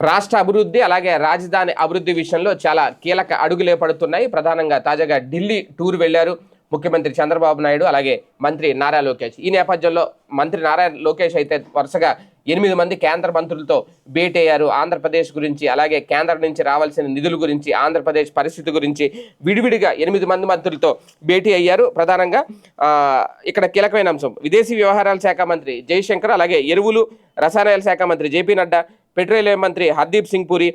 రాష్ట్ర అభివృద్ధి అలాగే రాజధాని అభివృద్ధి విషయంలో చాలా కీలక అడుగులే పడుతున్నాయి. ప్రధానంగా తాజాగా ఢిల్లీ టూర్ వెళ్లారు ముఖ్యమంత్రి చంద్రబాబు నాయుడు అలాగే మంత్రి నారా లోకేష్. ఈ నేపథ్యంలో మంత్రి నారా లోకేష్ అయితే వరుసగా 8 మంది కేంద్ర మంత్రులతో భేటీ అయ్యారు. ఆంధ్రప్రదేశ్ గురించి అలాగే కేంద్రం నుంచి రావాల్సిన నిధుల గురించి, ఆంధ్రప్రదేశ్ పరిస్థితి గురించి విడివిడిగా 8 మంది మంత్రులతో భేటీ అయ్యారు. ప్రధానంగా ఇక్కడ కీలకమైన అంశం విదేశీ వ్యవహారాల శాఖ మంత్రి జైశంకర్, అలాగే ఎరువులు రసాయనాల శాఖ మంత్రి జేపీ నడ్డా, పెట్రోలియం మంత్రి హర్దీప్ సింగ్ పూరి,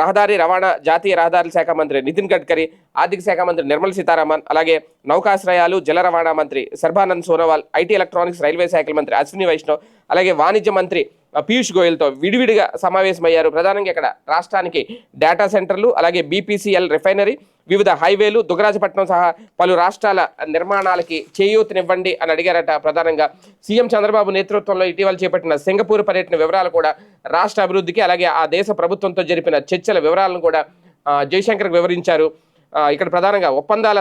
రహదారి రవాణా జాతీయ రహదారుల శాఖ మంత్రి నితిన్ గడ్కరీ, ఆర్థిక శాఖ మంత్రి నిర్మలా సీతారామన్, అలాగే నౌకాశ్రయాలు జల రవాణా మంత్రి Sarbananda Sonowal, IT electronics railway శాఖల మంత్రి అశ్విని వైష్ణవ్, అలాగే వాణిజ్య మంత్రి పీయూష్ గోయల్తో విడివిడిగా సమావేశమయ్యారు. ప్రధానంగా ఇక్కడ రాష్ట్రానికి డేటా సెంటర్లు, అలాగే బీపీసీఎల్ రిఫైనరీ, వివిధ హైవేలు, దుగ్గరాజపట్నం సహా పలు రాష్ట్రాల నిర్మాణాలకి చేయూతనివ్వండి అని అడిగారట. ప్రధానంగా సీఎం చంద్రబాబు నేతృత్వంలో ఇటీవల చేపట్టిన సింగపూర్ పర్యటన వివరాలు కూడా, రాష్ట్ర అభివృద్ధికి అలాగే ఆ దేశ ప్రభుత్వంతో జరిపిన చర్చల వివరాలను కూడా జైశంకర్కి వివరించారు. ఇక్కడ ప్రధానంగా ఒప్పందాల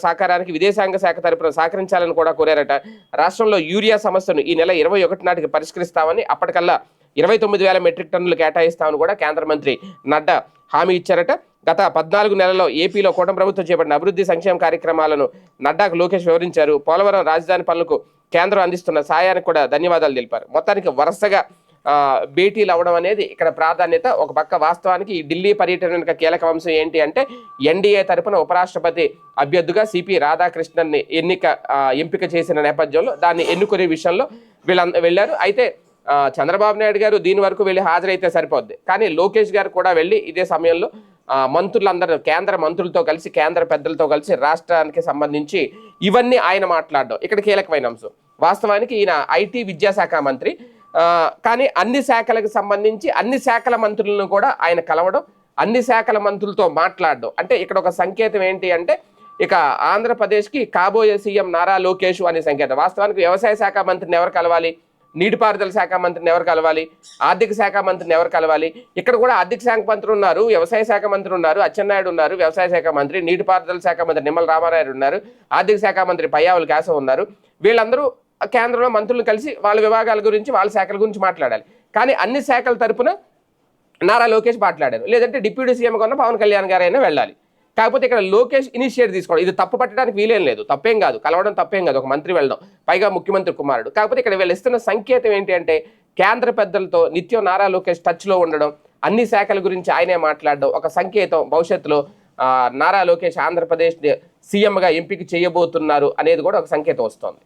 సాకారానికి విదేశాంగ శాఖ తరపున సహకరించాలని కూడా కోరారట. రాష్ట్రంలో యూరియా సమస్యను ఈ నెల 21 నాటికి పరిష్కరిస్తామని, అప్పటికల్లా 29,000 మెట్రిక్ టన్నులు కేటాయిస్తామని కూడా కేంద్ర మంత్రి నడ్డా హామీ ఇచ్చారట. గత 14 నెలల్లో ఏపీలో కూటమి ప్రభుత్వం చేపట్టిన అభివృద్ధి సంక్షేమ కార్యక్రమాలను నడ్డాకు లోకేష్ వివరించారు. పోలవరం రాజధాని పనులకు కేంద్రం అందిస్తున్న సాయానికి కూడా ధన్యవాదాలు తెలిపారు. మొత్తానికి వరుసగా భేటీలు అవ్వడం అనేది ఇక్కడ ప్రాధాన్యత. ఒక పక్క వాస్తవానికి ఈ ఢిల్లీ పర్యటన వెనుక కీలక అంశం ఏంటి అంటే, ఎన్డీఏ తరపున ఉపరాష్ట్రపతి అభ్యర్థిగా సిపి రాధాకృష్ణన్ని ఎంపిక చేసిన నేపథ్యంలో దాన్ని ఎన్నుకునే విషయంలో వెళ్ళారు. అయితే చంద్రబాబు నాయుడు గారు దీని వరకు వెళ్ళి హాజరైతే సరిపోద్ది, కానీ లోకేష్ గారు కూడా వెళ్ళి ఇదే సమయంలో మంత్రులందరూ కేంద్ర మంత్రులతో కలిసి, కేంద్ర పెద్దలతో కలిసి రాష్ట్రానికి సంబంధించి ఇవన్నీ ఆయన మాట్లాడడం ఇక్కడ కీలకమైన అంశం. వాస్తవానికి ఈయన ఐటీ విద్యాశాఖ మంత్రి, కానీ అన్ని శాఖలకు సంబంధించి అన్ని శాఖల మంత్రులను కూడా ఆయన కలవడం, అన్ని శాఖల మంత్రులతో మాట్లాడడం అంటే ఇక్కడ ఒక సంకేతం ఏంటి అంటే, ఇక ఆంధ్రప్రదేశ్కి కాబోయే సీఎం నారా లోకేష్ అనే సంకేతం. వాస్తవానికి వ్యవసాయ శాఖ మంత్రిని ఎవరు కలవాలి, నీటిపారుదల శాఖ మంత్రిని ఎవరు కలవాలి, ఆర్థిక శాఖ మంత్రిని ఎవరు కలవాలి. ఇక్కడ కూడా ఆర్థిక శాఖ మంత్రి ఉన్నారు, వ్యవసాయ శాఖ మంత్రి ఉన్నారు, అచ్చెన్నాయుడు ఉన్నారు, వ్యవసాయ శాఖ మంత్రి, నీటిపారుదల శాఖ మంత్రి నిమ్మల రామారాయుడు ఉన్నారు, ఆర్థిక శాఖ మంత్రి పయ్యావుల కేశవ్ ఉన్నారు. వీళ్ళందరూ కేంద్రంలో మంత్రులు కలిసి వాళ్ళ విభాగాల గురించి, వాళ్ళ శాఖల గురించి మాట్లాడాలి. కానీ అన్ని శాఖల తరపున నారా లోకేష్ మాట్లాడారు. లేదంటే డిప్యూటీ సీఎం కన్నా పవన్ కళ్యాణ్ గారైనా వెళ్ళాలి. కాకపోతే ఇక్కడ లోకేష్ ఇనిషియేట్ తీసుకోవడం, ఇది తప్పు పట్టడానికి వీలేం లేదు, తప్పేం కాదు, కలవడం తప్పేం కాదు, ఒక మంత్రి వెళ్ళడం, పైగా ముఖ్యమంత్రి కుమారుడు. కాకపోతే ఇక్కడ వీళ్ళు ఇస్తున్న సంకేతం ఏంటి అంటే, కేంద్ర పెద్దలతో నిత్యం నారా లోకేష్ టచ్లో ఉండడం, అన్ని శాఖల గురించి ఆయనే మాట్లాడడం ఒక సంకేతం. భవిష్యత్తులో నారా లోకేష్ ఆంధ్రప్రదేశ్ సీఎంగా ఎంపిక చేయబోతున్నారు అనేది కూడా ఒక సంకేతం వస్తోంది.